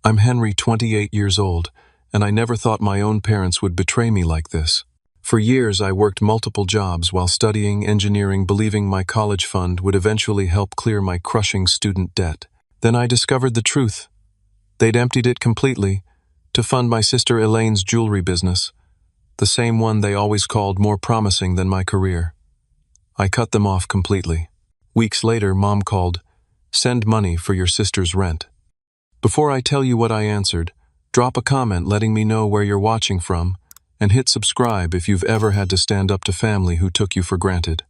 I'm Henry, 28 years old, and I never thought my own parents would betray me like this. For years, I worked multiple jobs while studying engineering, believing my college fund would eventually help clear my crushing student debt. Then I discovered the truth. They'd emptied it completely to fund my sister Elaine's jewelry business, the same one they always called more promising than my career. I cut them off completely. Weeks later, Mom called, "Send money for your sister's rent." Before I tell you what I answered, drop a comment letting me know where you're watching from, and hit subscribe if you've ever had to stand up to family who took you for granted.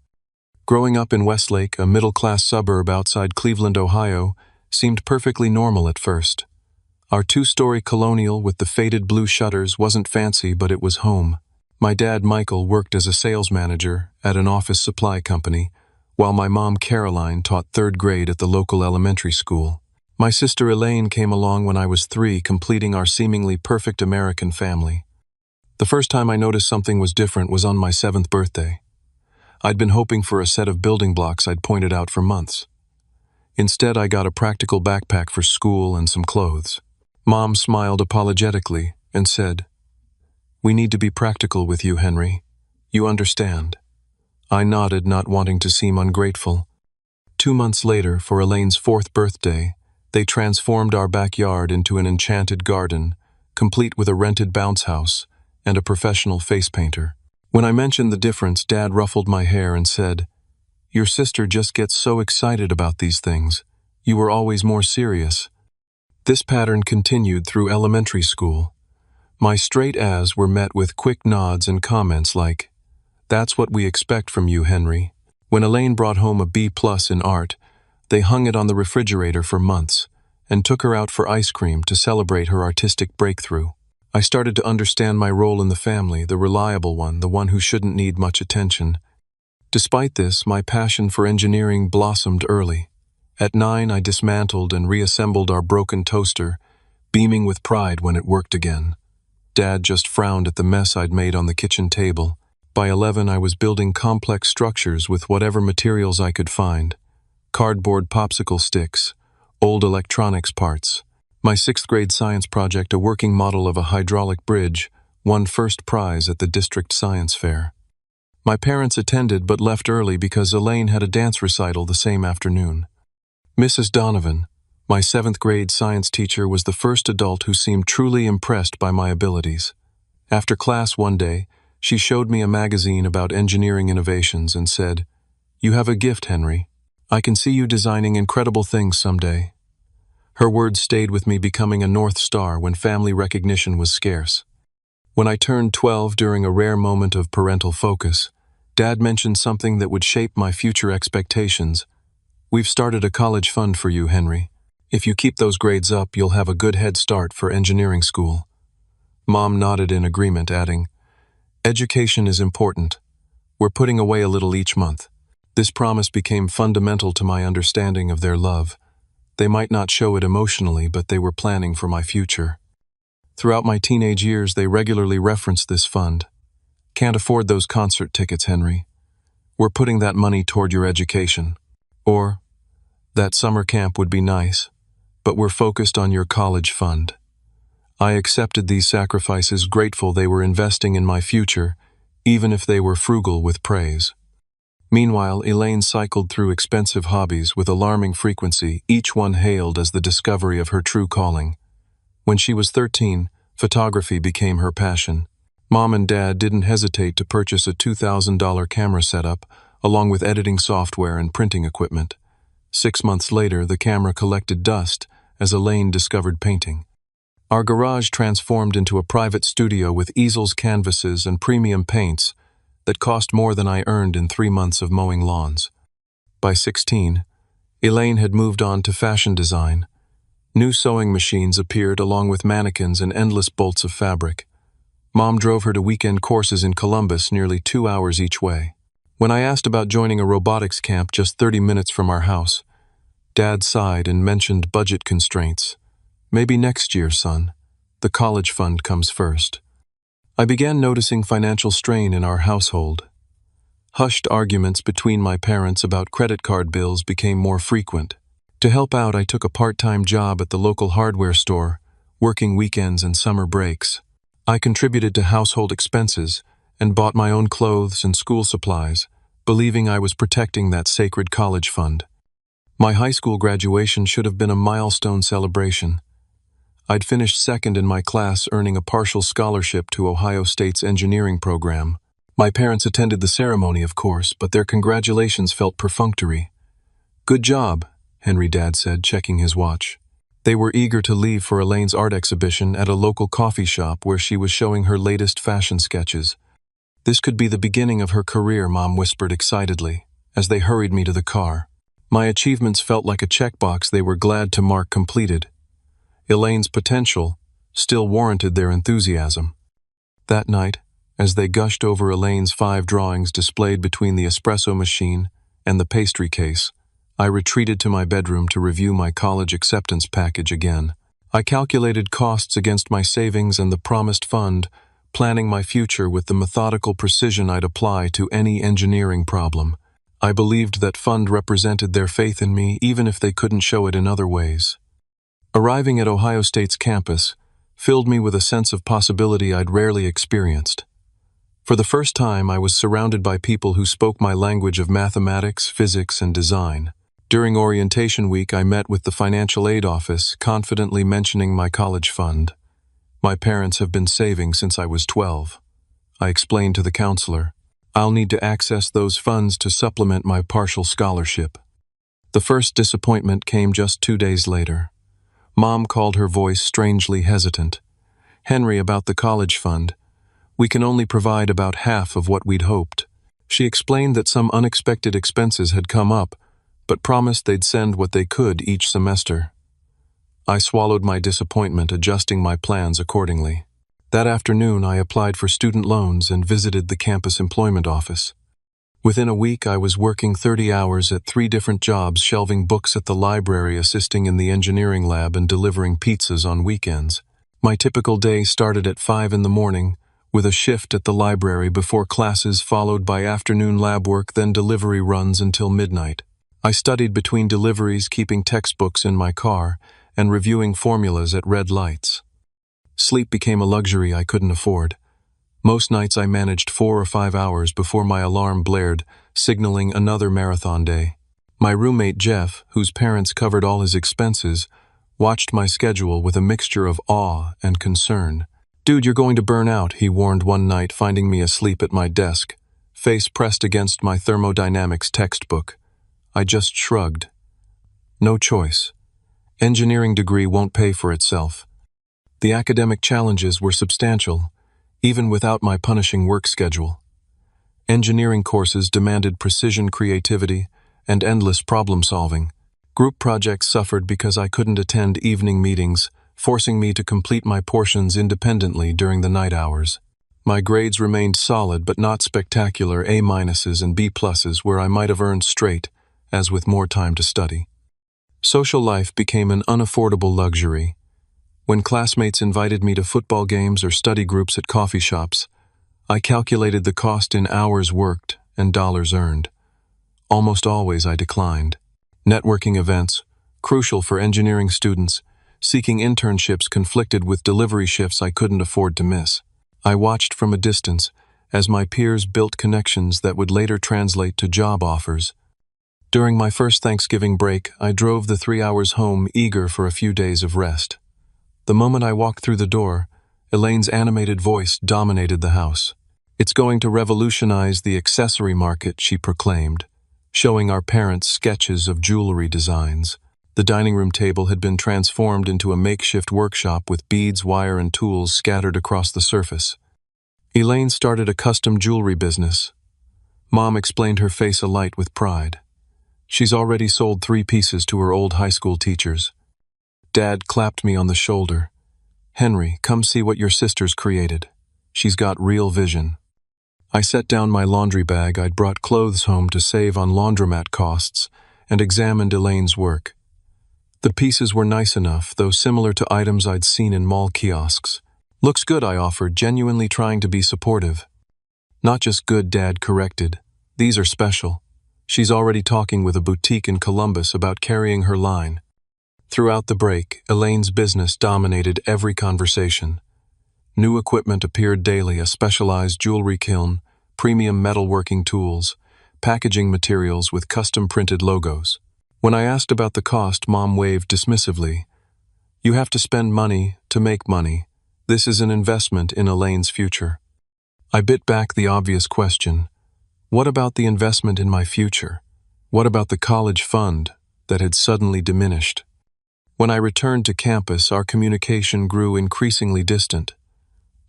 Growing up in Westlake, a middle-class suburb outside Cleveland, Ohio, seemed perfectly normal at first. Our two-story colonial with the faded blue shutters wasn't fancy, but it was home. My dad, Michael, worked as a sales manager at an office supply company, while my mom, Caroline, taught third grade at the local elementary school. My sister Elaine came along when I was 3, completing our seemingly perfect American family. The first time I noticed something was different was on my 7th birthday. I'd been hoping for a set of building blocks I'd pointed out for months. Instead, I got a practical backpack for school and some clothes. Mom smiled apologetically and said, "We need to be practical with you, Henry. You understand." I nodded, not wanting to seem ungrateful. 2 months later, for Elaine's 4th birthday, they transformed our backyard into an enchanted garden, complete with a rented bounce house and a professional face painter. When I mentioned the difference, Dad ruffled my hair and said, "Your sister just gets so excited about these things. You were always more serious." This pattern continued through elementary school. My straight A's were met with quick nods and comments like, "That's what we expect from you, Henry." When Elaine brought home a B+ in art, they hung it on the refrigerator for months and took her out for ice cream to celebrate her artistic breakthrough. I started to understand my role in the family, the reliable one, the one who shouldn't need much attention. Despite this, my passion for engineering blossomed early. At 9, I dismantled and reassembled our broken toaster, beaming with pride when it worked again. Dad just frowned at the mess I'd made on the kitchen table. By 11, I was building complex structures with whatever materials I could find. Cardboard popsicle sticks, old electronics parts. My 6th grade science project, a working model of a hydraulic bridge, won first prize at the district science fair. My parents attended but left early because Elaine had a dance recital the same afternoon. Mrs. Donovan, my 7th grade science teacher, was the first adult who seemed truly impressed by my abilities. After class one day, she showed me a magazine about engineering innovations and said, "You have a gift, Henry. I can see you designing incredible things someday." Her words stayed with me, becoming a North Star when family recognition was scarce. When I turned 12, during a rare moment of parental focus, Dad mentioned something that would shape my future expectations. "We've started a college fund for you, Henry. If you keep those grades up, you'll have a good head start for engineering school." Mom nodded in agreement, adding, "Education is important. We're putting away a little each month." This promise became fundamental to my understanding of their love. They might not show it emotionally, but they were planning for my future. Throughout my teenage years, they regularly referenced this fund. "Can't afford those concert tickets, Henry. We're putting that money toward your education." Or, "That summer camp would be nice, but we're focused on your college fund." I accepted these sacrifices, grateful they were investing in my future, even if they were frugal with praise. Meanwhile, Elaine cycled through expensive hobbies with alarming frequency, each one hailed as the discovery of her true calling. When she was 13, photography became her passion. Mom and Dad didn't hesitate to purchase a $2,000 camera setup, along with editing software and printing equipment. 6 months later, the camera collected dust as Elaine discovered painting. Our garage transformed into a private studio with easels, canvases, and premium paints that cost more than I earned in 3 months of mowing lawns. By 16, Elaine had moved on to fashion design. New sewing machines appeared along with mannequins and endless bolts of fabric. Mom drove her to weekend courses in Columbus, nearly 2 hours each way. When I asked about joining a robotics camp just 30 minutes from our house, Dad sighed and mentioned budget constraints. "Maybe next year, son. The college fund comes first." I began noticing financial strain in our household. Hushed arguments between my parents about credit card bills became more frequent. To help out, I took a part-time job at the local hardware store, working weekends and summer breaks. I contributed to household expenses and bought my own clothes and school supplies, believing I was protecting that sacred college fund. My high school graduation should have been a milestone celebration. I'd finished second in my class, earning a partial scholarship to Ohio State's engineering program. My parents attended the ceremony, of course, but their congratulations felt perfunctory. "Good job," Henry Dad said, checking his watch. They were eager to leave for Elaine's art exhibition at a local coffee shop where she was showing her latest fashion sketches. "This could be the beginning of her career," Mom whispered excitedly, as they hurried me to the car. My achievements felt like a checkbox they were glad to mark completed. Elaine's potential still warranted their enthusiasm. That night, as they gushed over Elaine's 5 drawings displayed between the espresso machine and the pastry case, I retreated to my bedroom to review my college acceptance package again. I calculated costs against my savings and the promised fund, planning my future with the methodical precision I'd apply to any engineering problem. I believed that fund represented their faith in me, even if they couldn't show it in other ways. Arriving at Ohio State's campus filled me with a sense of possibility I'd rarely experienced. For the first time, I was surrounded by people who spoke my language of mathematics, physics, and design. During orientation week, I met with the financial aid office, confidently mentioning my college fund. "My parents have been saving since I was 12. I explained to the counselor. "I'll need to access those funds to supplement my partial scholarship." The first disappointment came just 2 days later. Mom called, her voice strangely hesitant. "Henry, about the college fund. We can only provide about half of what we'd hoped." She explained that some unexpected expenses had come up, but promised they'd send what they could each semester. I swallowed my disappointment, adjusting my plans accordingly. That afternoon, I applied for student loans and visited the campus employment office. Within a week, I was working 30 hours at 3 different jobs, shelving books at the library, assisting in the engineering lab, and delivering pizzas on weekends. My typical day started at 5 in the morning, with a shift at the library before classes, followed by afternoon lab work, then delivery runs until midnight. I studied between deliveries, keeping textbooks in my car, and reviewing formulas at red lights. Sleep became a luxury I couldn't afford. Most nights I managed 4 or 5 hours before my alarm blared, signaling another marathon day. My roommate Jeff, whose parents covered all his expenses, watched my schedule with a mixture of awe and concern. "Dude, you're going to burn out," he warned one night, finding me asleep at my desk, face pressed against my thermodynamics textbook. I just shrugged. No choice. Engineering degree won't pay for itself. The academic challenges were substantial, even without my punishing work schedule. Engineering courses demanded precision, creativity, and endless problem-solving. Group projects suffered because I couldn't attend evening meetings, forcing me to complete my portions independently during the night hours. My grades remained solid but not spectacular, A- and B+, where I might have earned straight, as with more time to study. Social life became an unaffordable luxury. When classmates invited me to football games or study groups at coffee shops, I calculated the cost in hours worked and dollars earned. Almost always I declined. Networking events, crucial for engineering students, seeking internships conflicted with delivery shifts I couldn't afford to miss. I watched from a distance as my peers built connections that would later translate to job offers. During my first Thanksgiving break, I drove the 3 hours home, eager for a few days of rest. The moment I walked through the door, Elaine's animated voice dominated the house. "It's going to revolutionize the accessory market," she proclaimed, showing our parents sketches of jewelry designs. The dining room table had been transformed into a makeshift workshop with beads, wire, and tools scattered across the surface. "Elaine started a custom jewelry business." Mom explained, her face alight with pride. "She's already sold 3 pieces to her old high school teachers." Dad clapped me on the shoulder. "Henry, come see what your sister's created. She's got real vision." I set down my laundry bag. I'd brought clothes home to save on laundromat costs, and examined Elaine's work. The pieces were nice enough, though similar to items I'd seen in mall kiosks. "Looks good," I offered, genuinely trying to be supportive. "Not just good," Dad corrected. "These are special. She's already talking with a boutique in Columbus about carrying her line." Throughout the break, Elaine's business dominated every conversation. New equipment appeared daily: a specialized jewelry kiln, premium metalworking tools, packaging materials with custom-printed logos. When I asked about the cost, Mom waved dismissively. "You have to spend money to make money. This is an investment in Elaine's future." I bit back the obvious question. What about the investment in my future? What about the college fund that had suddenly diminished? When I returned to campus, our communication grew increasingly distant.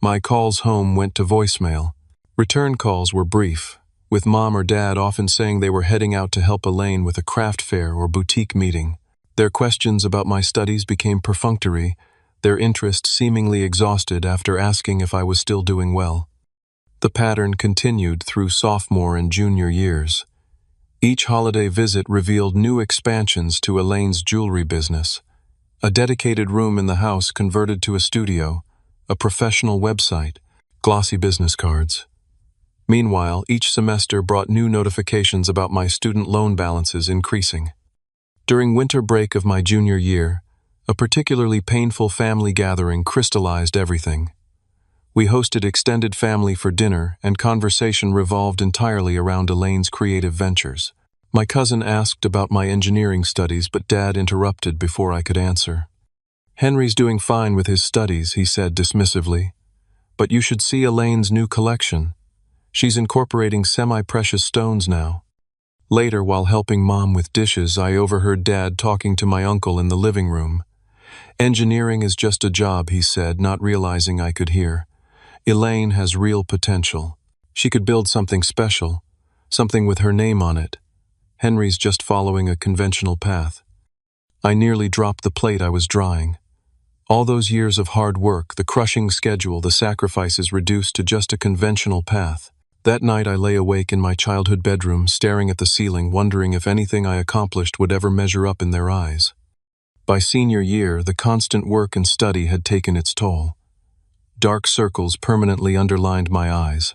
My calls home went to voicemail. Return calls were brief, with Mom or Dad often saying they were heading out to help Elaine with a craft fair or boutique meeting. Their questions about my studies became perfunctory, their interest seemingly exhausted after asking if I was still doing well. The pattern continued through sophomore and junior years. Each holiday visit revealed new expansions to Elaine's jewelry business. A dedicated room in the house converted to a studio, a professional website, glossy business cards. Meanwhile, each semester brought new notifications about my student loan balances increasing. During winter break of my junior year, a particularly painful family gathering crystallized everything. We hosted extended family for dinner, and conversation revolved entirely around Elaine's creative ventures. My cousin asked about my engineering studies, but Dad interrupted before I could answer. "Henry's doing fine with his studies," he said dismissively. "But you should see Elaine's new collection. She's incorporating semi-precious stones now." Later, while helping Mom with dishes, I overheard Dad talking to my uncle in the living room. "Engineering is just a job," he said, not realizing I could hear. "Elaine has real potential. She could build something special, something with her name on it. Henry's just following a conventional path." I nearly dropped the plate I was drying. All those years of hard work, the crushing schedule, the sacrifices reduced to just a conventional path. That night I lay awake in my childhood bedroom, staring at the ceiling, wondering if anything I accomplished would ever measure up in their eyes. By senior year, the constant work and study had taken its toll. Dark circles permanently underlined my eyes.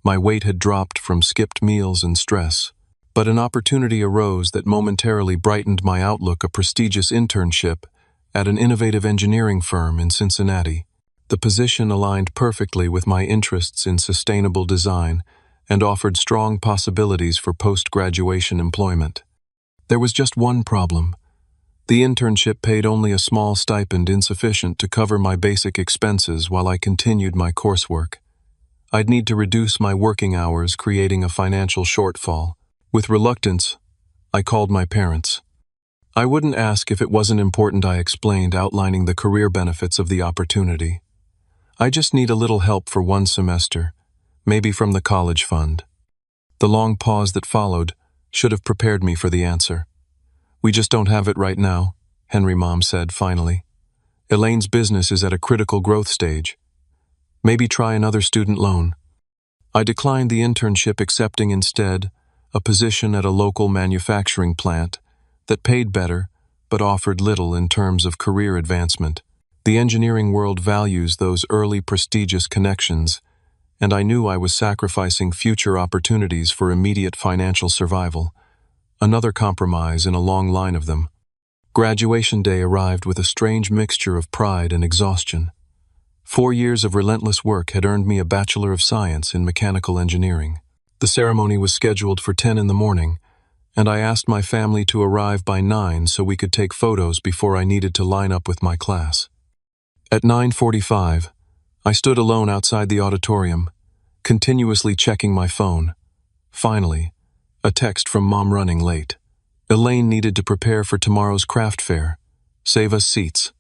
My weight had dropped from skipped meals and stress. But an opportunity arose that momentarily brightened my outlook: a prestigious internship at an innovative engineering firm in Cincinnati. The position aligned perfectly with my interests in sustainable design and offered strong possibilities for post-graduation employment. There was just one problem. The internship paid only a small stipend, insufficient to cover my basic expenses while I continued my coursework. I'd need to reduce my working hours, creating a financial shortfall. With reluctance, I called my parents. "I wouldn't ask if it wasn't important," I explained, outlining the career benefits of the opportunity. "I just need a little help for one semester, maybe from the college fund." The long pause that followed should have prepared me for the answer. "We just don't have it right now," Henry, Mom said finally. "Elaine's business is at a critical growth stage. Maybe try another student loan." I declined the internship, accepting instead a position at a local manufacturing plant that paid better but offered little in terms of career advancement. The engineering world values those early prestigious connections, and I knew I was sacrificing future opportunities for immediate financial survival. Another compromise in a long line of them. Graduation day arrived with a strange mixture of pride and exhaustion. 4 years of relentless work had earned me a Bachelor of Science in Mechanical Engineering. The ceremony was scheduled for 10 in the morning, and I asked my family to arrive by 9 so we could take photos before I needed to line up with my class. At 9:45, I stood alone outside the auditorium, continuously checking my phone. Finally, a text from Mom: "Running late. Elaine needed to prepare for tomorrow's craft fair. Save us seats."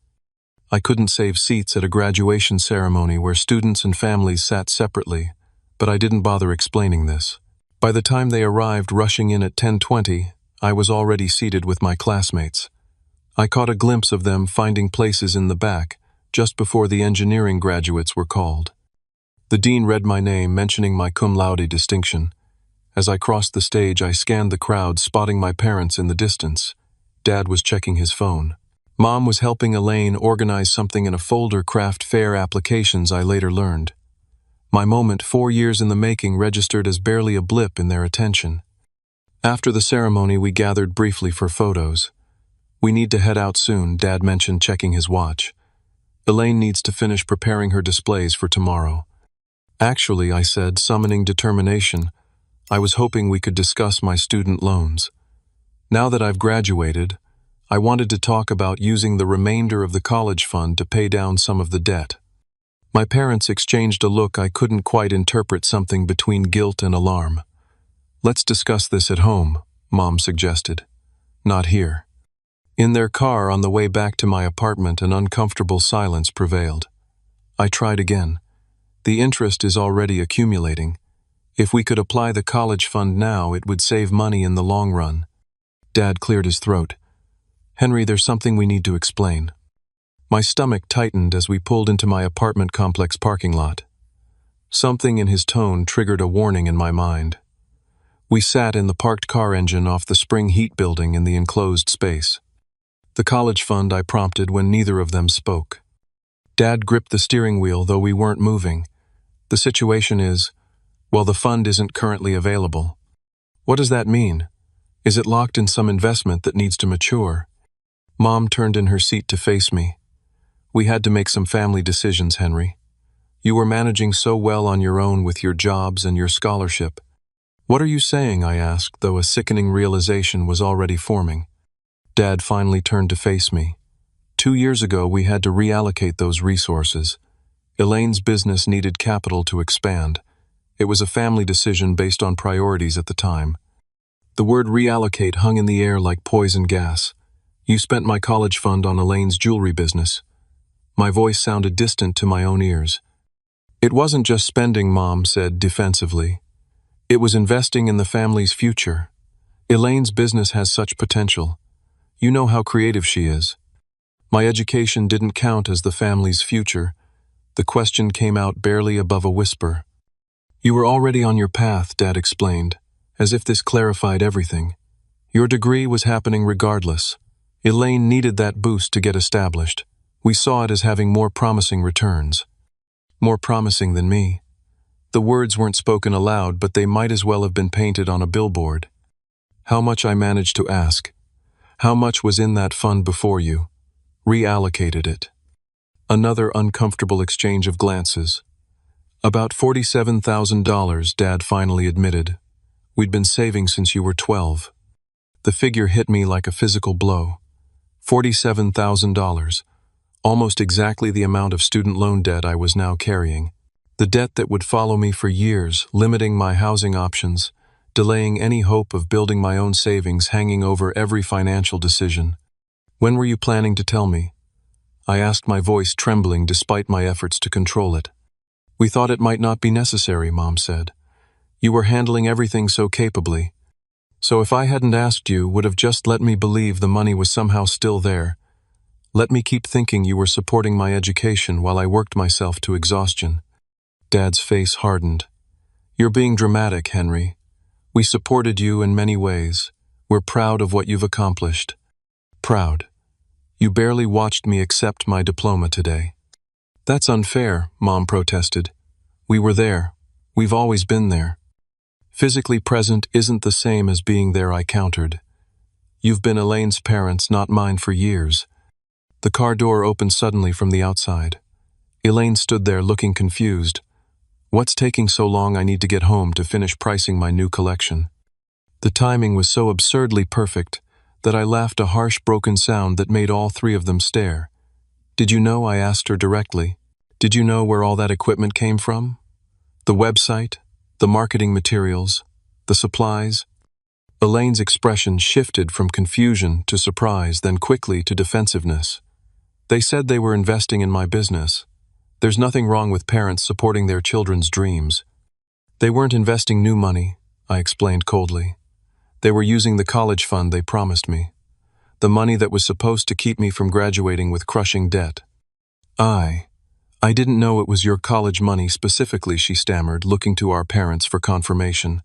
I couldn't save seats at a graduation ceremony where students and families sat separately, but I didn't bother explaining this. By the time they arrived, rushing in at 10:20, I was already seated with my classmates. I caught a glimpse of them finding places in the back, just before the engineering graduates were called. The dean read my name, mentioning my cum laude distinction. As I crossed the stage, I scanned the crowd, spotting my parents in the distance. Dad was checking his phone. Mom was helping Elaine organize something in a folder: craft fair applications, I later learned. My moment, 4 years in the making, registered as barely a blip in their attention. After the ceremony, we gathered briefly for photos. We need to head out soon, Dad mentioned, checking his watch. Elaine needs to finish preparing her displays for tomorrow. Actually, I said, summoning determination, I was hoping we could discuss my student loans. Now that I've graduated, I wanted to talk about using the remainder of the college fund to pay down some of the debt. My parents exchanged a look I couldn't quite interpret, something between guilt and alarm. Let's discuss this at home, Mom suggested. Not here. In their car on the way back to my apartment, an uncomfortable silence prevailed. I tried again. The interest is already accumulating. If we could apply the college fund now, it would save money in the long run. Dad cleared his throat. Henry, there's something we need to explain. My stomach tightened as we pulled into my apartment complex parking lot. Something in his tone triggered a warning in my mind. We sat in the parked car engine off the spring heat building in the enclosed space. The college fund, I prompted when neither of them spoke. Dad gripped the steering wheel, though we weren't moving. The situation is, well, the fund isn't currently available. What does that mean? Is it locked in some investment that needs to mature? Mom turned in her seat to face me. We had to make some family decisions, Henry. You were managing so well on your own with your jobs and your scholarship. What are you saying? I asked, though a sickening realization was already forming. Dad finally turned to face me. 2 years ago, we had to reallocate those resources. Elaine's business needed capital to expand. It was a family decision based on priorities at the time. The word reallocate hung in the air like poison gas. You spent my college fund on Elaine's jewelry business. My voice sounded distant to my own ears. It wasn't just spending, Mom said defensively. It was investing in the family's future. Elaine's business has such potential. You know how creative she is. My education didn't count as the family's future. The question came out barely above a whisper. You were already on your path, Dad explained, as if this clarified everything. Your degree was happening regardless. Elaine needed that boost to get established. We saw it as having more promising returns. More promising than me. The words weren't spoken aloud, but they might as well have been painted on a billboard. How much, I managed to ask. How much was in that fund before you? Reallocated it. Another uncomfortable exchange of glances. About $47,000, Dad finally admitted. We'd been saving since you were 12. The figure hit me like a physical blow. $47,000. Almost exactly the amount of student loan debt I was now carrying. The debt that would follow me for years, limiting my housing options, delaying any hope of building my own savings, hanging over every financial decision. When were you planning to tell me? I asked, my voice trembling despite my efforts to control it. We thought it might not be necessary, Mom said. You were handling everything so capably. So if I hadn't asked, you would have just let me believe the money was somehow still there. Let me keep thinking you were supporting my education while I worked myself to exhaustion. Dad's face hardened. You're being dramatic, Henry. We supported you in many ways. We're proud of what you've accomplished. Proud. You barely watched me accept my diploma today. That's unfair, Mom protested. We were there. We've always been there. Physically present isn't the same as being there, I countered. You've been Elaine's parents, not mine, for years. The car door opened suddenly from the outside. Elaine stood there looking confused. What's taking so long? I need to get home to finish pricing my new collection. The timing was so absurdly perfect that I laughed, a harsh, broken sound that made all three of them stare. Did you know? I asked her directly. Did you know where all that equipment came from? The website, the marketing materials, the supplies? Elaine's expression shifted from confusion to surprise, then quickly to defensiveness. They said they were investing in my business. There's nothing wrong with parents supporting their children's dreams. They weren't investing new money, I explained coldly. They were using the college fund they promised me. The money that was supposed to keep me from graduating with crushing debt. I didn't know it was your college money specifically, she stammered, looking to our parents for confirmation.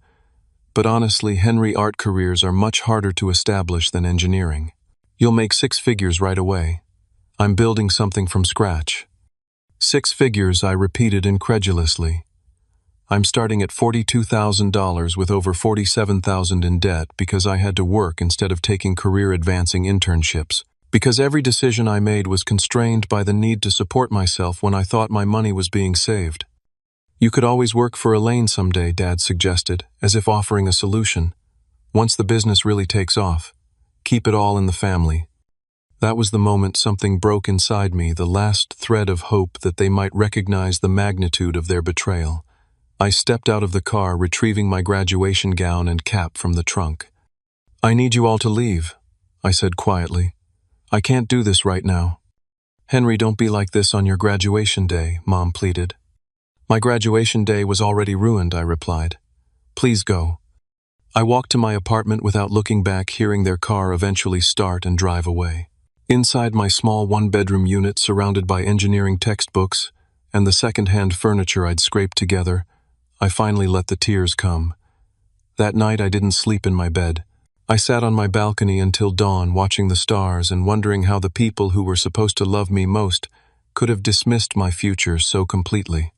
But honestly, Henry, art careers are much harder to establish than engineering. You'll make 6 figures right away. I'm building something from scratch. 6 figures, I repeated incredulously. I'm starting at $42,000 with over $47,000 in debt because I had to work instead of taking career-advancing internships. Because every decision I made was constrained by the need to support myself when I thought my money was being saved. You could always work for Elaine someday, Dad suggested, as if offering a solution. Once the business really takes off, keep it all in the family. That was the moment something broke inside me, the last thread of hope that they might recognize the magnitude of their betrayal. I stepped out of the car, retrieving my graduation gown and cap from the trunk. "I need you all to leave," I said quietly. "I can't do this right now." "Henry, don't be like this on your graduation day," Mom pleaded. "My graduation day was already ruined," I replied. "Please go." I walked to my apartment without looking back, hearing their car eventually start and drive away. Inside my small one-bedroom unit, surrounded by engineering textbooks and the second-hand furniture I'd scraped together, I finally let the tears come. That night I didn't sleep in my bed. I sat on my balcony until dawn, watching the stars and wondering how the people who were supposed to love me most could have dismissed my future so completely.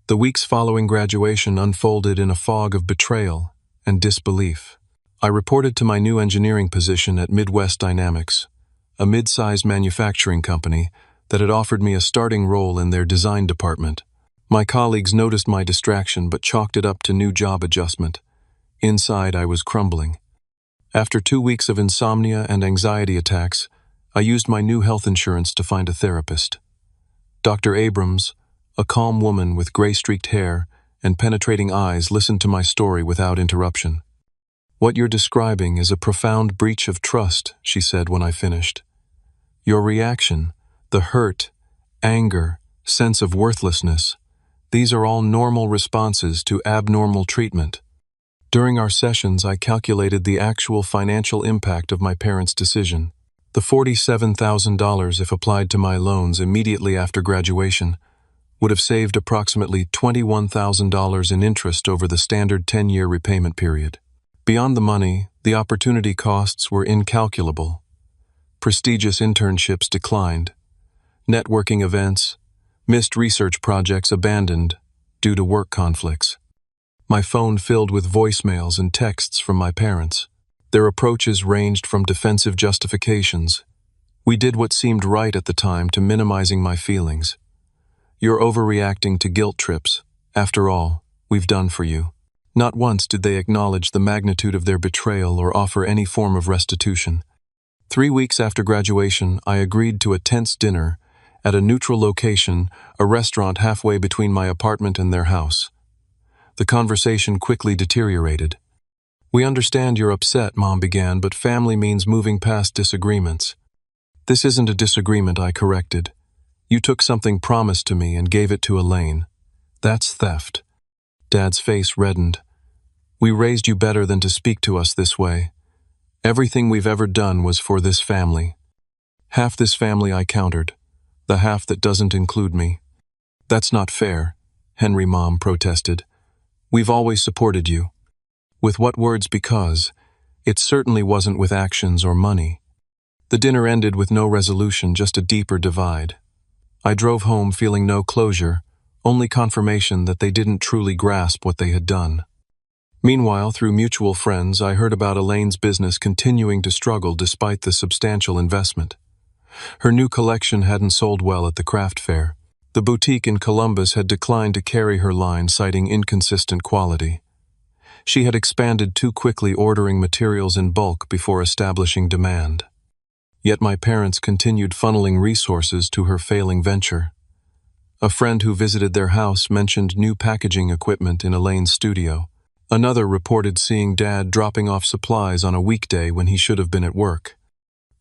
The weeks following graduation unfolded in a fog of betrayal and disbelief. I reported to my new engineering position at Midwest Dynamics, a mid-sized manufacturing company that had offered me a starting role in their design department. My colleagues noticed my distraction but chalked it up to new job adjustment. Inside, I was crumbling. After 2 weeks of insomnia and anxiety attacks, I used my new health insurance to find a therapist. Dr. Abrams, a calm woman with gray-streaked hair and penetrating eyes, listened to my story without interruption. "What you're describing is a profound breach of trust," she said when I finished. "Your reaction, the hurt, anger, sense of worthlessness, these are all normal responses to abnormal treatment." During our sessions, I calculated the actual financial impact of my parents' decision. The $47,000, if applied to my loans immediately after graduation, would have saved approximately $21,000 in interest over the standard 10-year repayment period. Beyond the money, the opportunity costs were incalculable. Prestigious internships declined, networking events, missed research projects abandoned due to work conflicts. My phone filled with voicemails and texts from my parents. Their approaches ranged from defensive justifications. "We did what seemed right at the time," to minimizing my feelings. "You're overreacting," to guilt trips. "After all, we've done for you." Not once did they acknowledge the magnitude of their betrayal or offer any form of restitution. 3 weeks after graduation, I agreed to a tense dinner at a neutral location, a restaurant halfway between my apartment and their house. The conversation quickly deteriorated. "We understand you're upset," Mom began, "but family means moving past disagreements." "This isn't a disagreement," I corrected. "You took something promised to me and gave it to Elaine. That's theft." Dad's face reddened. "We raised you better than to speak to us this way. Everything we've ever done was for this family." "Half this family," I countered. "The half that doesn't include me." "That's not fair," Henry, Mom protested. "We've always supported you." With what words? Because it certainly wasn't with actions or money. The dinner ended with no resolution, just a deeper divide. I drove home feeling no closure, only confirmation that they didn't truly grasp what they had done. Meanwhile, through mutual friends, I heard about Elaine's business continuing to struggle despite the substantial investment. Her new collection hadn't sold well at the craft fair. The boutique in Columbus had declined to carry her line, citing inconsistent quality. She had expanded too quickly, ordering materials in bulk before establishing demand. Yet my parents continued funneling resources to her failing venture. A friend who visited their house mentioned new packaging equipment in Elaine's studio. Another reported seeing Dad dropping off supplies on a weekday when he should have been at work.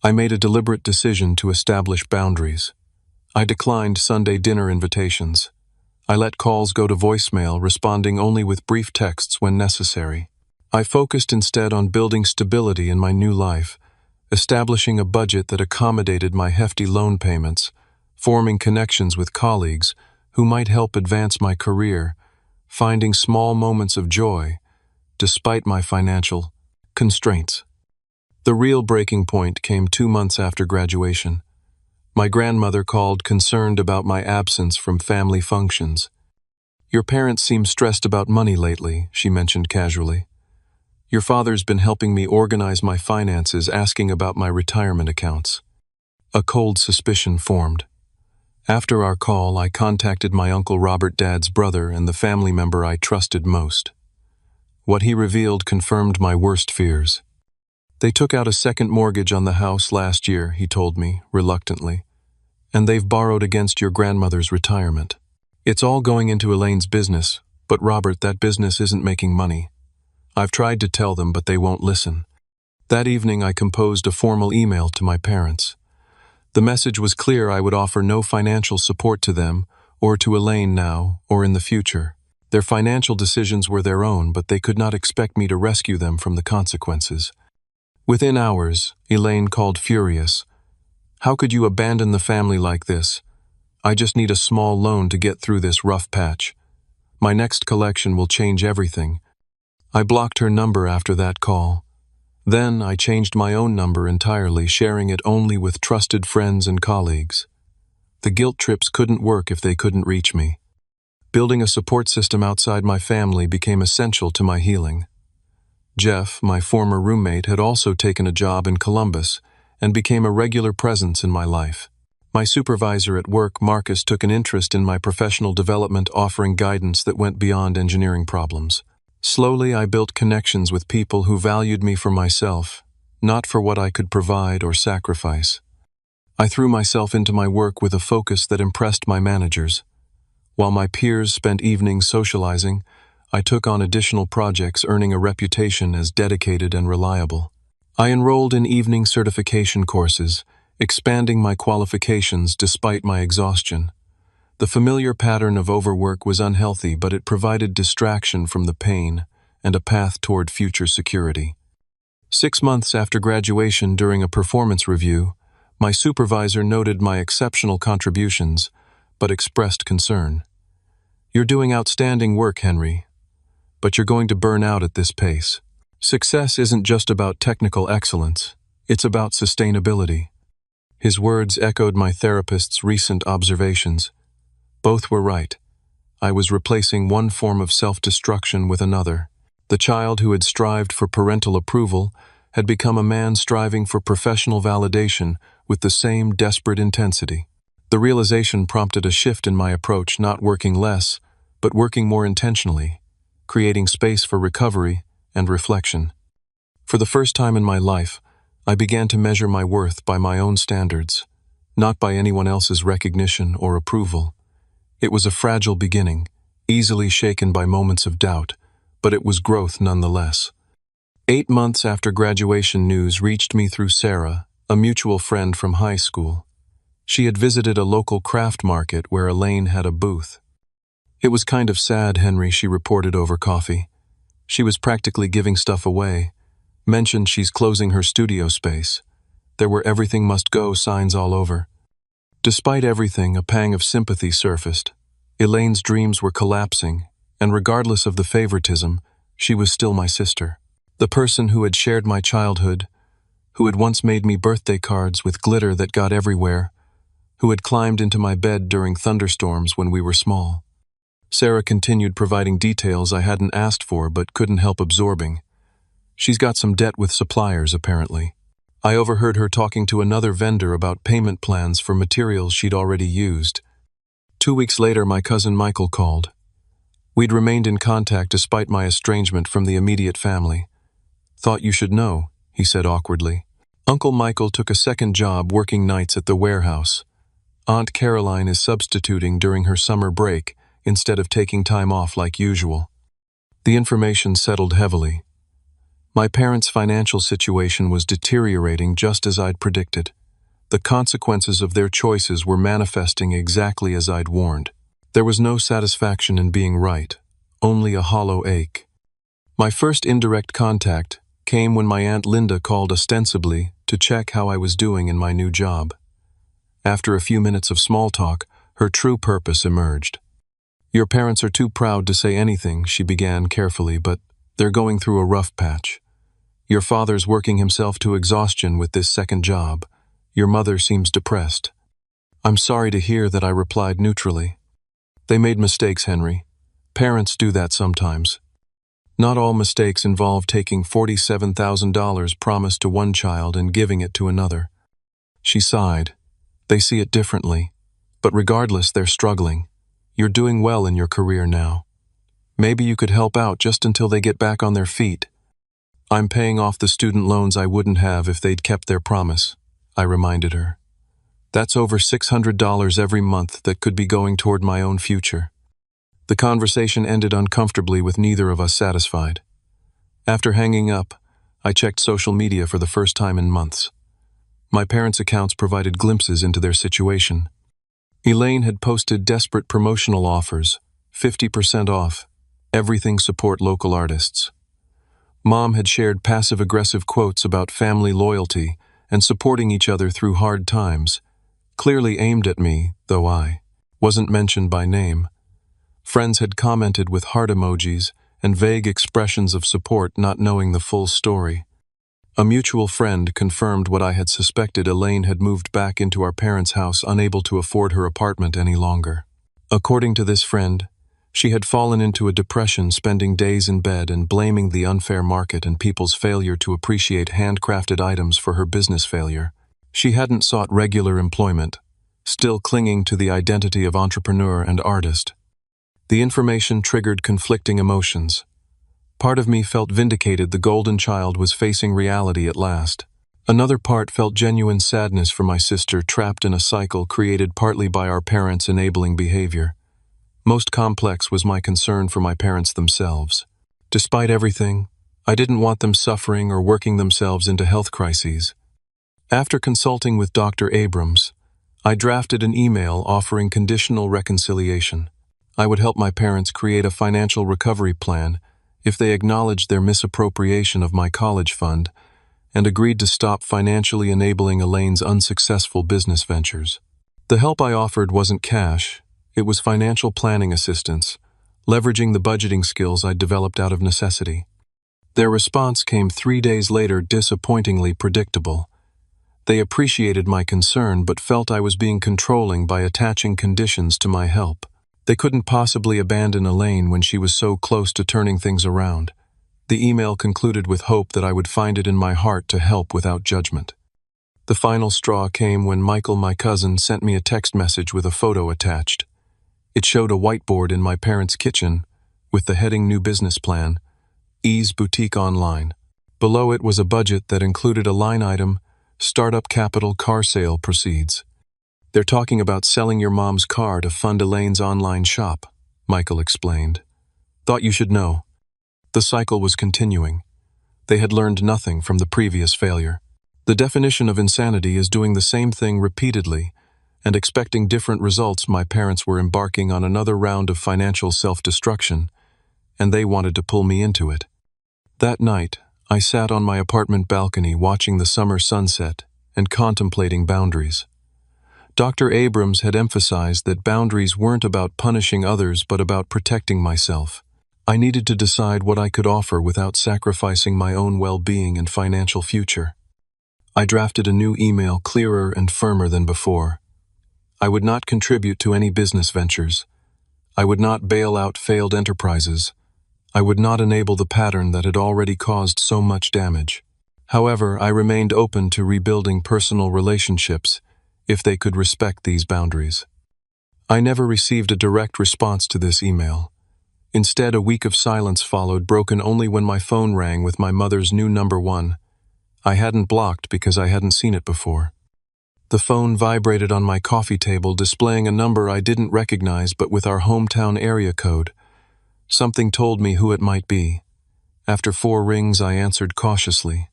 I made a deliberate decision to establish boundaries. I declined Sunday dinner invitations. I let calls go to voicemail, responding only with brief texts when necessary. I focused instead on building stability in my new life, establishing a budget that accommodated my hefty loan payments, forming connections with colleagues who might help advance my career, finding small moments of joy despite my financial constraints. The real breaking point came 2 months after graduation. My grandmother called, concerned about my absence from family functions. "Your parents seem stressed about money lately," she mentioned casually. "Your father's been helping me organize my finances, asking about my retirement accounts." A cold suspicion formed. After our call, I contacted my Uncle Robert, Dad's brother, and the family member I trusted most. What he revealed confirmed my worst fears. They took out a second mortgage on the house last year, he told me, reluctantly, and they've borrowed against your grandmother's retirement. It's all going into Elaine's business, but Robert, that business isn't making money. I've tried to tell them, but they won't listen. That evening, I composed a formal email to my parents. The message was clear: I would offer no financial support to them, or to Elaine now, or in the future. Their financial decisions were their own, but they could not expect me to rescue them from the consequences. Within hours, Elaine called furious. "How could you abandon the family like this? I just need a small loan to get through this rough patch. My next collection will change everything." I blocked her number after that call. Then I changed my own number entirely, sharing it only with trusted friends and colleagues. The guilt trips couldn't work if they couldn't reach me. Building a support system outside my family became essential to my healing. Jeff, my former roommate, had also taken a job in Columbus and became a regular presence in my life. My supervisor at work, Marcus, took an interest in my professional development, offering guidance that went beyond engineering problems. Slowly, I built connections with people who valued me for myself, not for what I could provide or sacrifice. I threw myself into my work with a focus that impressed my managers. While my peers spent evenings socializing, I took on additional projects, earning a reputation as dedicated and reliable. I enrolled in evening certification courses, expanding my qualifications despite my exhaustion. The familiar pattern of overwork was unhealthy, but it provided distraction from the pain and a path toward future security. 6 months after graduation, during a performance review, my supervisor noted my exceptional contributions, but expressed concern. "You're doing outstanding work, Henry, but you're going to burn out at this pace. Success isn't just about technical excellence, it's about sustainability." His words echoed my therapist's recent observations. Both were right. I was replacing one form of self-destruction with another. The child who had strived for parental approval had become a man striving for professional validation with the same desperate intensity. The realization prompted a shift in my approach, not working less, but working more intentionally, creating space for recovery and reflection. For the first time in my life, I began to measure my worth by my own standards, not by anyone else's recognition or approval. It was a fragile beginning, easily shaken by moments of doubt, but it was growth nonetheless. 8 months after graduation, news reached me through Sarah, a mutual friend from high school. She had visited a local craft market where Elaine had a booth. "It was kind of sad, Henry," she reported over coffee. "She was practically giving stuff away. Mentioned she's closing her studio space. There were 'everything must go' signs all over." Despite everything, a pang of sympathy surfaced. Elaine's dreams were collapsing, and regardless of the favoritism, she was still my sister. The person who had shared my childhood, who had once made me birthday cards with glitter that got everywhere, who had climbed into my bed during thunderstorms when we were small. Sarah continued providing details I hadn't asked for but couldn't help absorbing. "She's got some debt with suppliers, apparently. I overheard her talking to another vendor about payment plans for materials she'd already used." 2 weeks later, my cousin Michael called. We'd remained in contact despite my estrangement from the immediate family. "Thought you should know," he said awkwardly. Uncle Michael took a second job working nights at the warehouse. Aunt Caroline is substituting during her summer break instead of taking time off like usual. The information settled heavily. My parents' financial situation was deteriorating just as I'd predicted. The consequences of their choices were manifesting exactly as I'd warned. There was no satisfaction in being right, only a hollow ache. My first indirect contact came when my Aunt Linda called ostensibly to check how I was doing in my new job. After a few minutes of small talk, her true purpose emerged. "Your parents are too proud to say anything," she began carefully, "but they're going through a rough patch. Your father's working himself to exhaustion with this second job. Your mother seems depressed." "I'm sorry to hear that," I replied neutrally. "They made mistakes, Henry. Parents do that sometimes. Not all mistakes involve taking $47,000 promised to one child and giving it to another." She sighed. They see it differently. But regardless, they're struggling. You're doing well in your career now. Maybe you could help out just until they get back on their feet. I'm paying off the student loans I wouldn't have if they'd kept their promise, I reminded her. That's over $600 every month that could be going toward my own future. The conversation ended uncomfortably with neither of us satisfied. After hanging up, I checked social media for the first time in months. My parents' accounts provided glimpses into their situation. Elaine had posted desperate promotional offers, 50% off, everything support local artists. Mom had shared passive-aggressive quotes about family loyalty and supporting each other through hard times, clearly aimed at me, though I wasn't mentioned by name. Friends had commented with heart emojis and vague expressions of support, not knowing the full story. A mutual friend confirmed what I had suspected. Elaine had moved back into our parents' house, unable to afford her apartment any longer. According to this friend, she had fallen into a depression, spending days in bed and blaming the unfair market and people's failure to appreciate handcrafted items for her business failure. She hadn't sought regular employment, still clinging to the identity of entrepreneur and artist. The information triggered conflicting emotions. Part of me felt vindicated. The golden child was facing reality at last. Another part felt genuine sadness for my sister, trapped in a cycle created partly by our parents' enabling behavior. Most complex was my concern for my parents themselves. Despite everything, I didn't want them suffering or working themselves into health crises. After consulting with Dr. Abrams, I drafted an email offering conditional reconciliation. I would help my parents create a financial recovery plan if they acknowledged their misappropriation of my college fund and agreed to stop financially enabling Elaine's unsuccessful business ventures. The help I offered wasn't cash, it was financial planning assistance, leveraging the budgeting skills I'd developed out of necessity. Their response came 3 days later, disappointingly predictable. They appreciated my concern but felt I was being controlling by attaching conditions to my help. They couldn't possibly abandon Elaine when she was so close to turning things around. The email concluded with hope that I would find it in my heart to help without judgment. The final straw came when Michael, my cousin, sent me a text message with a photo attached. It showed a whiteboard in my parents' kitchen with the heading New Business Plan, Ease Boutique Online. Below it was a budget that included a line item, Startup Capital Car Sale Proceeds. They're talking about selling your mom's car to fund Elaine's online shop, Michael explained. Thought you should know. The cycle was continuing. They had learned nothing from the previous failure. The definition of insanity is doing the same thing repeatedly and expecting different results. My parents were embarking on another round of financial self-destruction, and they wanted to pull me into it. That night, I sat on my apartment balcony watching the summer sunset and contemplating boundaries. Dr. Abrams had emphasized that boundaries weren't about punishing others but about protecting myself. I needed to decide what I could offer without sacrificing my own well-being and financial future. I drafted a new email, clearer and firmer than before. I would not contribute to any business ventures. I would not bail out failed enterprises. I would not enable the pattern that had already caused so much damage. However, I remained open to rebuilding personal relationships if they could respect these boundaries. I never received a direct response to this email. Instead, a week of silence followed, broken only when my phone rang with my mother's new number 1. I hadn't blocked because I hadn't seen it before. The phone vibrated on my coffee table, displaying a number I didn't recognize but with our hometown area code. Something told me who it might be. After 4 rings, I answered cautiously.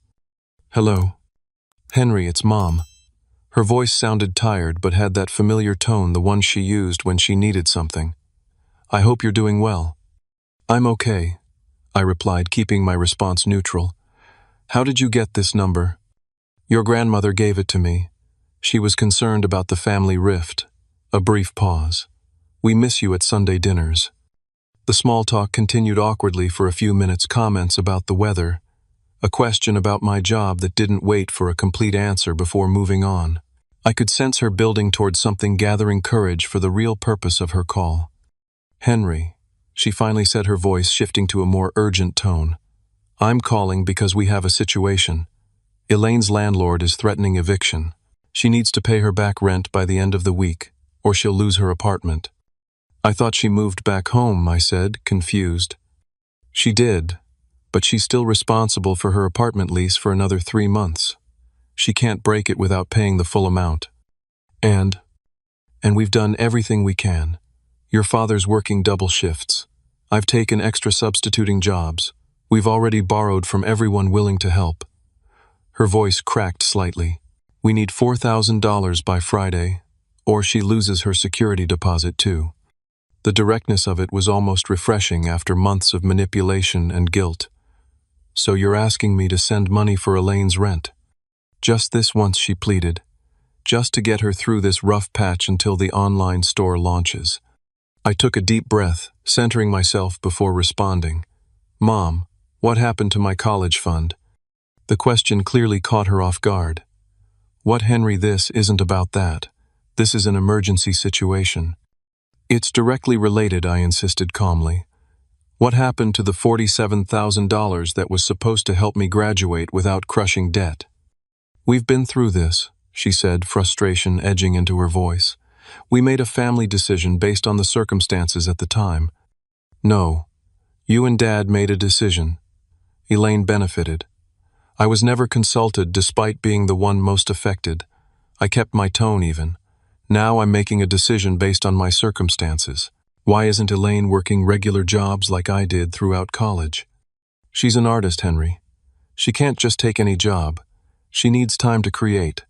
Hello. Henry, it's Mom. Her voice sounded tired but had that familiar tone, the one she used when she needed something. I hope you're doing well. I'm okay, I replied, keeping my response neutral. How did you get this number? Your grandmother gave it to me. She was concerned about the family rift. A brief pause. We miss you at Sunday dinners. The small talk continued awkwardly for a few minutes, comments about the weather, a question about my job that didn't wait for a complete answer before moving on. I could sense her building towards something, gathering courage for the real purpose of her call. Henry, she finally said, her voice shifting to a more urgent tone. I'm calling because we have a situation. Elaine's landlord is threatening eviction. She needs to pay her back rent by the end of the week, or she'll lose her apartment. I thought she moved back home, I said, confused. She did, but she's still responsible for her apartment lease for another 3 months. She can't break it without paying the full amount. And we've done everything we can. Your father's working double shifts. I've taken extra substituting jobs. We've already borrowed from everyone willing to help. Her voice cracked slightly. We need $4,000 by Friday, or she loses her security deposit too. The directness of it was almost refreshing after months of manipulation and guilt. So you're asking me to send money for Elaine's rent? Just this once, she pleaded. Just to get her through this rough patch until the online store launches. I took a deep breath, centering myself before responding. Mom, what happened to my college fund? The question clearly caught her off guard. What, Henry, this isn't about that. This is an emergency situation. It's directly related, I insisted calmly. What happened to the $47,000 that was supposed to help me graduate without crushing debt? We've been through this, she said, frustration edging into her voice. We made a family decision based on the circumstances at the time. No, you and Dad made a decision. Elaine benefited. I was never consulted despite being the one most affected. I kept my tone even. Now I'm making a decision based on my circumstances. Why isn't Elaine working regular jobs like I did throughout college? She's an artist, Henry. She can't just take any job. She needs time to create.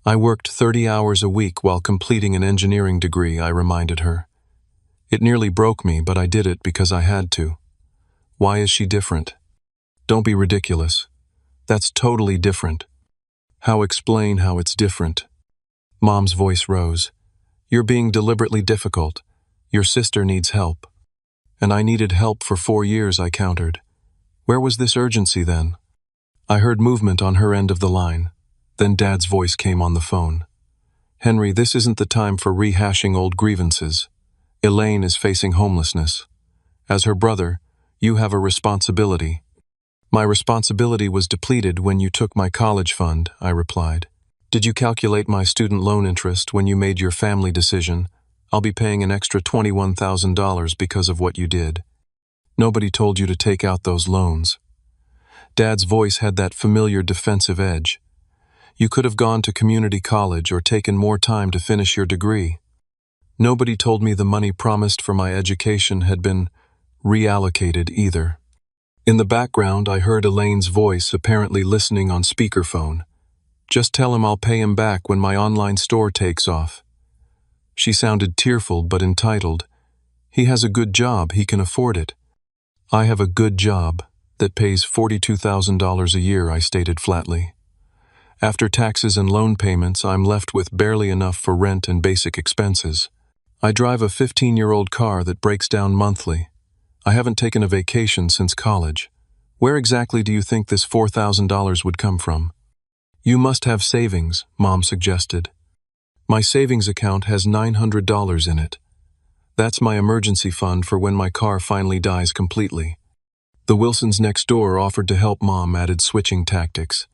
I worked 30 hours a week while completing an engineering degree, I reminded her. It nearly broke me, but I did it because I had to. Why is she different? Don't be ridiculous. That's totally different. Explain how it's different? Mom's voice rose. You're being deliberately difficult. Your sister needs help. And I needed help for 4 years, I countered. Where was this urgency then? I heard movement on her end of the line. Then Dad's voice came on the phone. Henry, this isn't the time for rehashing old grievances. Elaine is facing homelessness. As her brother, you have a responsibility. My responsibility was depleted when you took my college fund, I replied. Did you calculate my student loan interest when you made your family decision? I'll be paying an extra $21,000 because of what you did. Nobody told you to take out those loans. Dad's voice had that familiar defensive edge. You could have gone to community college or taken more time to finish your degree. Nobody told me the money promised for my education had been reallocated either. In the background, I heard Elaine's voice, apparently listening on speakerphone. Just tell him I'll pay him back when my online store takes off. She sounded tearful but entitled. He has a good job, he can afford it. I have a good job that pays $42,000 a year, I stated flatly. After taxes and loan payments, I'm left with barely enough for rent and basic expenses. I drive a 15-year-old car that breaks down monthly. I haven't taken a vacation since college. Where exactly do you think this $4,000 would come from? You must have savings, Mom suggested. My savings account has $900 in it. That's my emergency fund for when my car finally dies completely. The Wilsons next door offered to help, Mom added, switching tactics.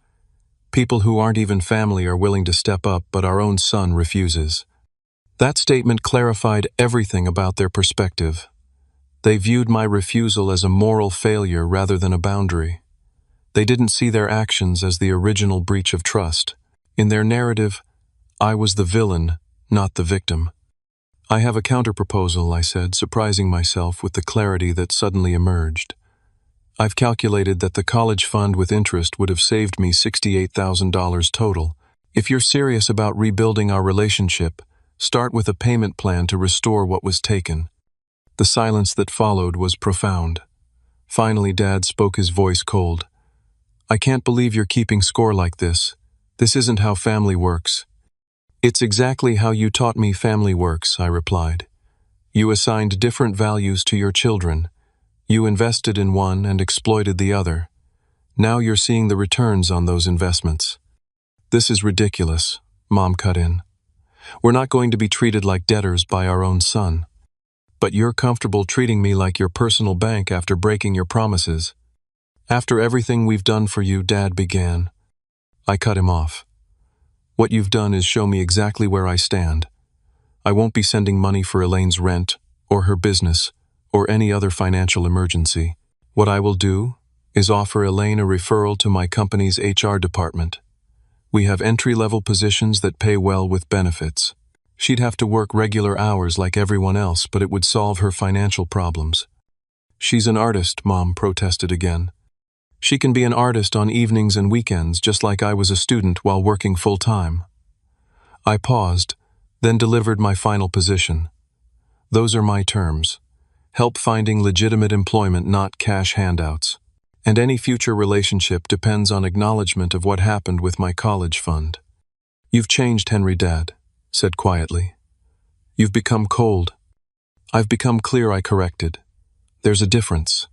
People who aren't even family are willing to step up, but our own son refuses. That statement clarified everything about their perspective. They viewed my refusal as a moral failure rather than a boundary. They didn't see their actions as the original breach of trust. In their narrative, I was the villain, not the victim. I have a counterproposal, I said, surprising myself with the clarity that suddenly emerged. I've calculated that the college fund with interest would have saved me $68,000 total. If you're serious about rebuilding our relationship, start with a payment plan to restore what was taken. The silence that followed was profound. Finally, Dad spoke, his voice cold. I can't believe you're keeping score like this. This isn't how family works. It's exactly how you taught me family works, I replied. You assigned different values to your children. You invested in one and exploited the other. Now you're seeing the returns on those investments. This is ridiculous, Mom cut in. We're not going to be treated like debtors by our own son. But you're comfortable treating me like your personal bank after breaking your promises. After everything we've done for you, Dad began. I cut him off. What you've done is show me exactly where I stand. I won't be sending money for Elaine's rent, or her business, or any other financial emergency. What I will do is offer Elaine a referral to my company's HR department. We have entry-level positions that pay well with benefits. She'd have to work regular hours like everyone else, but it would solve her financial problems. She's an artist, Mom protested again. She can be an artist on evenings and weekends, just like I was a student while working full-time. I paused, then delivered my final position. Those are my terms. Help finding legitimate employment, not cash handouts. And any future relationship depends on acknowledgement of what happened with my college fund. You've changed, Henry, Dad said quietly. You've become cold. I've become clear, I corrected. There's a difference.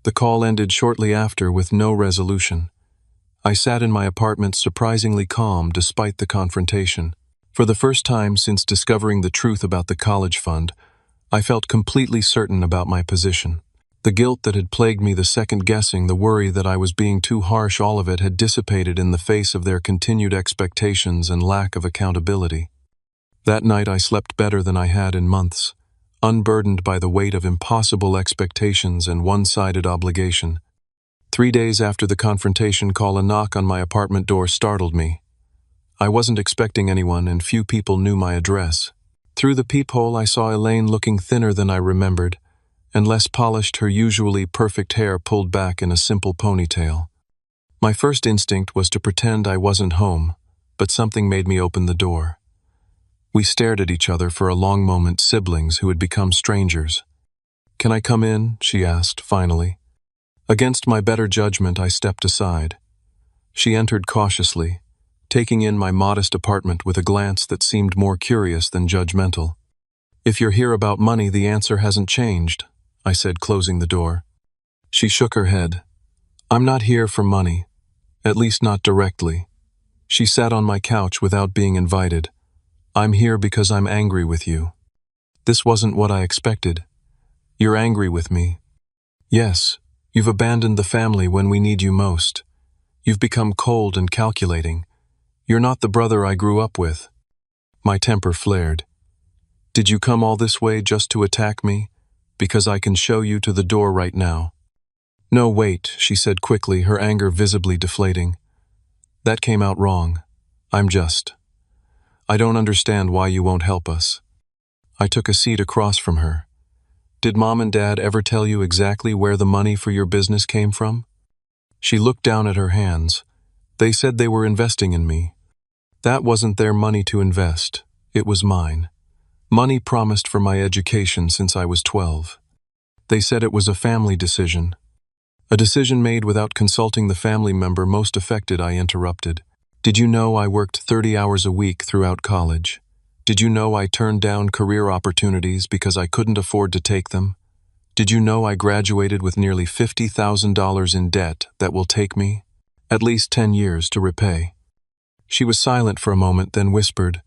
The call ended shortly after with no resolution. I sat in my apartment surprisingly calm despite the confrontation. For the first time since discovering the truth about the college fund, I felt completely certain about my position. The guilt that had plagued me, the second-guessing, the worry that I was being too harsh, all of it had dissipated in the face of their continued expectations and lack of accountability. That night I slept better than I had in months, unburdened by the weight of impossible expectations and one-sided obligation. 3 days after the confrontation call, a knock on my apartment door startled me. I wasn't expecting anyone, and few people knew my address. Through the peephole I saw Elaine, looking thinner than I remembered, and less polished, her usually perfect hair pulled back in a simple ponytail. My first instinct was to pretend I wasn't home, but something made me open the door. We stared at each other for a long moment, siblings who had become strangers. "Can I come in?" she asked, finally. Against my better judgment, I stepped aside. She entered cautiously, taking in my modest apartment with a glance that seemed more curious than judgmental. "If you're here about money, the answer hasn't changed," I said, closing the door. She shook her head. "I'm not here for money, at least not directly." She sat on my couch without being invited. "I'm here because I'm angry with you." This wasn't what I expected. "You're angry with me?" "Yes, you've abandoned the family when we need you most. You've become cold and calculating. You're not the brother I grew up with." My temper flared. "Did you come all this way just to attack me? Because I can show you to the door right now." "No, wait," she said quickly, her anger visibly deflating. "That came out wrong. I don't understand why you won't help us." I took a seat across from her. "Did Mom and Dad ever tell you exactly where the money for your business came from?" She looked down at her hands. "They said they were investing in me." "That wasn't their money to invest. It was mine. Money promised for my education since I was 12. They said it was a family decision." "A decision made without consulting the family member most affected," I interrupted. "Did you know I worked 30 hours a week throughout college? Did you know I turned down career opportunities because I couldn't afford to take them? Did you know I graduated with nearly $50,000 in debt that will take me at least 10 years to repay?" She was silent for a moment, then whispered,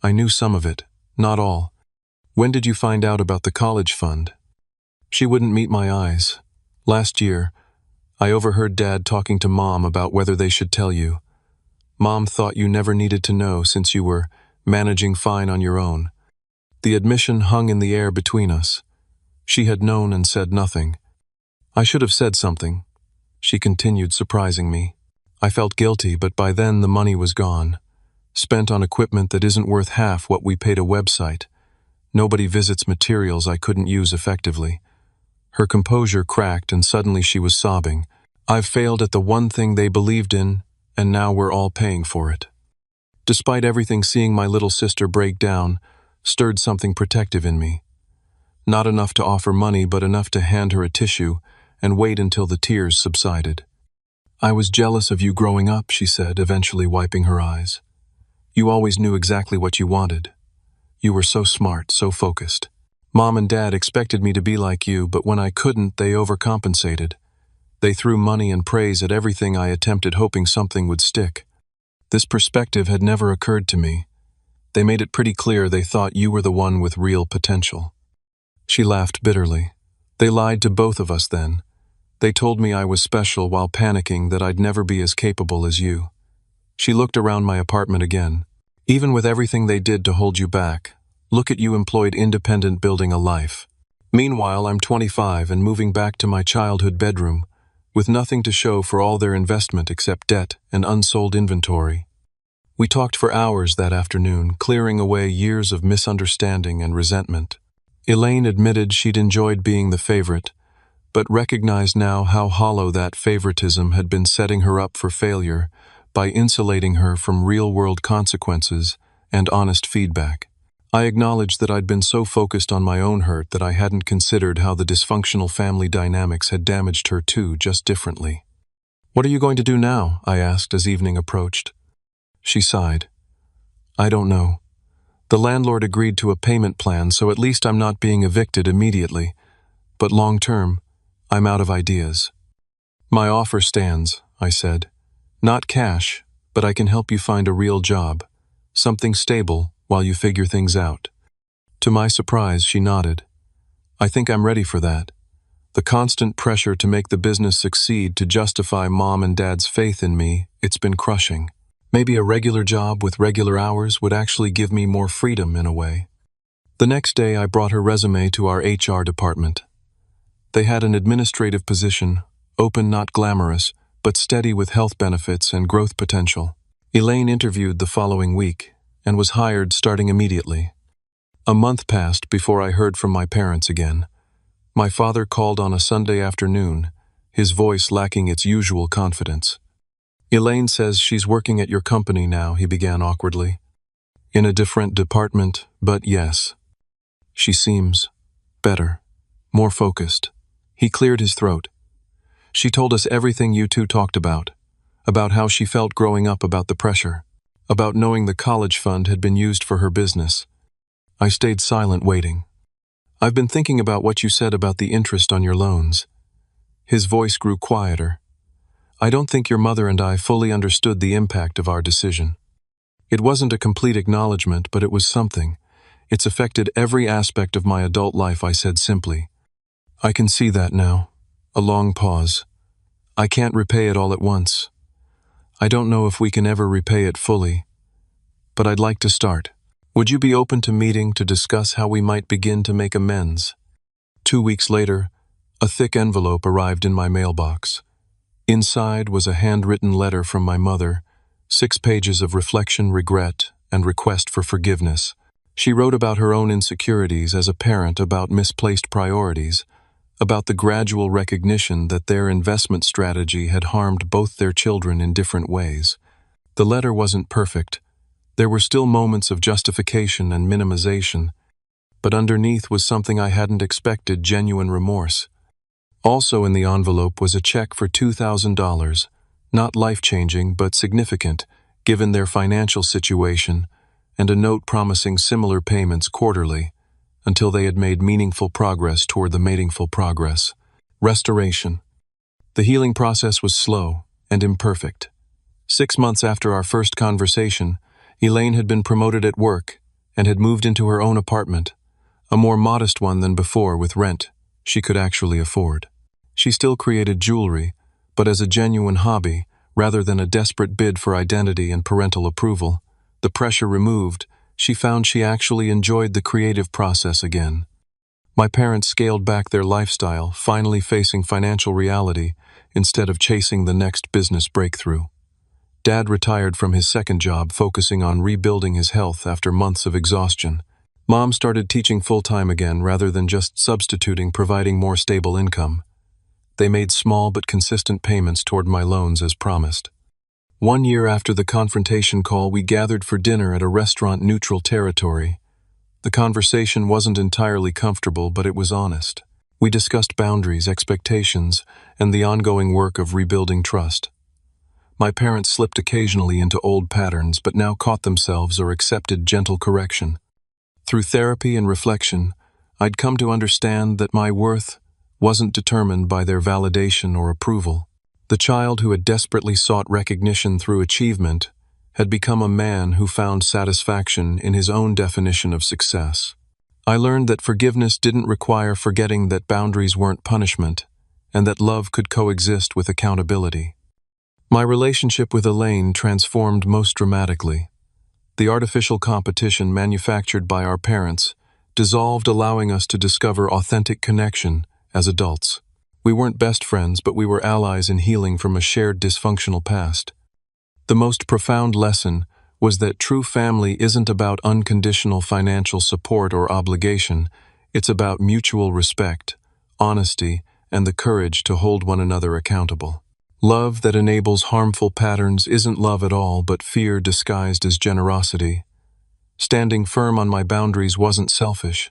"I knew some of it, not all." "When did you find out about the college fund?" She wouldn't meet my eyes. "Last year, I overheard Dad talking to Mom about whether they should tell you. Mom thought you never needed to know since you were managing fine on your own." The admission hung in the air between us. She had known and said nothing. "I should have said something," she continued, surprising me. I felt guilty, but by then the money was gone, spent on equipment that isn't worth half what we paid a website. Nobody visits materials I couldn't use effectively. Her composure cracked, and suddenly she was sobbing. "I've failed at the one thing they believed in, and now we're all paying for it." Despite everything, seeing my little sister break down stirred something protective in me. Not enough to offer money, but enough to hand her a tissue and wait until the tears subsided. "I was jealous of you growing up," she said, eventually wiping her eyes. "You always knew exactly what you wanted. You were so smart, so focused. Mom and Dad expected me to be like you, but when I couldn't, they overcompensated. They threw money and praise at everything I attempted, hoping something would stick. This perspective had never occurred to me. They made it pretty clear they thought you were the one with real potential." She laughed bitterly. "They lied to both of us then. They told me I was special while panicking that I'd never be as capable as you. She looked around my apartment again. Even with everything they did to hold you back, look at you employed independent building a life. Meanwhile, I'm 25 and moving back to my childhood bedroom, with nothing to show for all their investment except debt and unsold inventory. We talked for hours that afternoon, clearing away years of misunderstanding and resentment. Elaine admitted she'd enjoyed being the favorite, but recognized now how hollow that favoritism had been, setting her up for failure by insulating her from real-world consequences and honest feedback. I acknowledged that I'd been so focused on my own hurt that I hadn't considered how the dysfunctional family dynamics had damaged her too, just differently. "What are you going to do now?" I asked as evening approached. She sighed. "I don't know. The landlord agreed to a payment plan, so at least I'm not being evicted immediately. But long-term, I'm out of ideas." "My offer stands," I said. "Not cash, but I can help you find a real job, something stable while you figure things out." To my surprise, she nodded. "I think I'm ready for that. The constant pressure to make the business succeed to justify Mom and Dad's faith in me, it's been crushing. Maybe a regular job with regular hours would actually give me more freedom in a way." The next day, I brought her resume to our HR department. They had an administrative position, open, not glamorous, but steady, with health benefits and growth potential. Elaine interviewed the following week and was hired starting immediately. A month passed before I heard from my parents again. My father called on a Sunday afternoon, his voice lacking its usual confidence. "Elaine says she's working at your company now," he began awkwardly. "In a different department, but yes. She seems better, more focused." He cleared his throat. "She told us everything you two talked about how she felt growing up, about the pressure, about knowing the college fund had been used for her business." I stayed silent, waiting. "I've been thinking about what you said about the interest on your loans." His voice grew quieter. "I don't think your mother and I fully understood the impact of our decision. It wasn't a complete acknowledgement, but it was something. It's affected every aspect of my adult life," I said simply. "I can see that now." A long pause. "I can't repay it all at once. I don't know if we can ever repay it fully, but I'd like to start. Would you be open to meeting to discuss how we might begin to make amends?" 2 weeks later, a thick envelope arrived in my mailbox. Inside was a handwritten letter from my mother, 6 pages of reflection, regret, and request for forgiveness. She wrote about her own insecurities as a parent, about misplaced priorities, about the gradual recognition that their investment strategy had harmed both their children in different ways. The letter wasn't perfect. There were still moments of justification and minimization, but underneath was something I hadn't expected: genuine remorse. Also in the envelope was a check for $2,000, not life-changing but significant, given their financial situation, and a note promising similar payments quarterly, until they had made meaningful progress toward the meaningful progress. Restoration. The healing process was slow and imperfect. 6 months after our first conversation, Elaine had been promoted at work and had moved into her own apartment, a more modest one than before, with rent she could actually afford. She still created jewelry, but as a genuine hobby rather than a desperate bid for identity and parental approval. The pressure removed, she found she actually enjoyed the creative process again. My parents scaled back their lifestyle, finally facing financial reality instead of chasing the next business breakthrough. Dad retired from his second job, focusing on rebuilding his health after months of exhaustion. Mom started teaching full-time again rather than just substituting, providing more stable income. They made small but consistent payments toward my loans as promised. 1 year after the confrontation call, we gathered for dinner at a restaurant neutral territory. The conversation wasn't entirely comfortable, but it was honest. We discussed boundaries, expectations, and the ongoing work of rebuilding trust. My parents slipped occasionally into old patterns, but now caught themselves or accepted gentle correction. Through therapy and reflection, I'd come to understand that my worth wasn't determined by their validation or approval. The child who had desperately sought recognition through achievement had become a man who found satisfaction in his own definition of success. I learned that forgiveness didn't require forgetting that boundaries weren't punishment, and that love could coexist with accountability. My relationship with Elaine transformed most dramatically. The artificial competition manufactured by our parents dissolved, allowing us to discover authentic connection as adults. We weren't best friends, but we were allies in healing from a shared dysfunctional past. The most profound lesson was that true family isn't about unconditional financial support or obligation. It's about mutual respect, honesty, and the courage to hold one another accountable. Love that enables harmful patterns isn't love at all, but fear disguised as generosity. Standing firm on my boundaries wasn't selfish.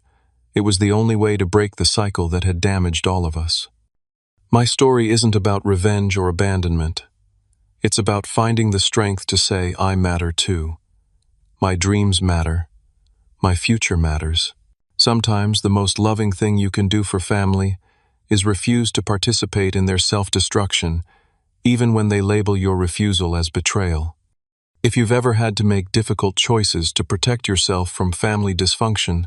It was the only way to break the cycle that had damaged all of us. My story isn't about revenge or abandonment. It's about finding the strength to say, I matter too. My dreams matter. My future matters. Sometimes the most loving thing you can do for family is refuse to participate in their self-destruction, even when they label your refusal as betrayal. If you've ever had to make difficult choices to protect yourself from family dysfunction,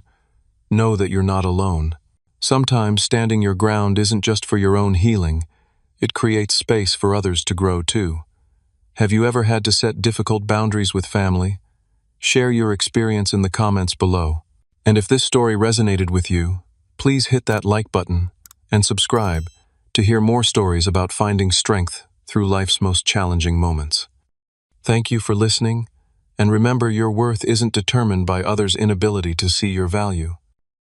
know that you're not alone. Sometimes standing your ground isn't just for your own healing, it creates space for others to grow too. Have you ever had to set difficult boundaries with family? Share your experience in the comments below. And if this story resonated with you, please hit that like button and subscribe to hear more stories about finding strength through life's most challenging moments. Thank you for listening, and remember, your worth isn't determined by others' inability to see your value.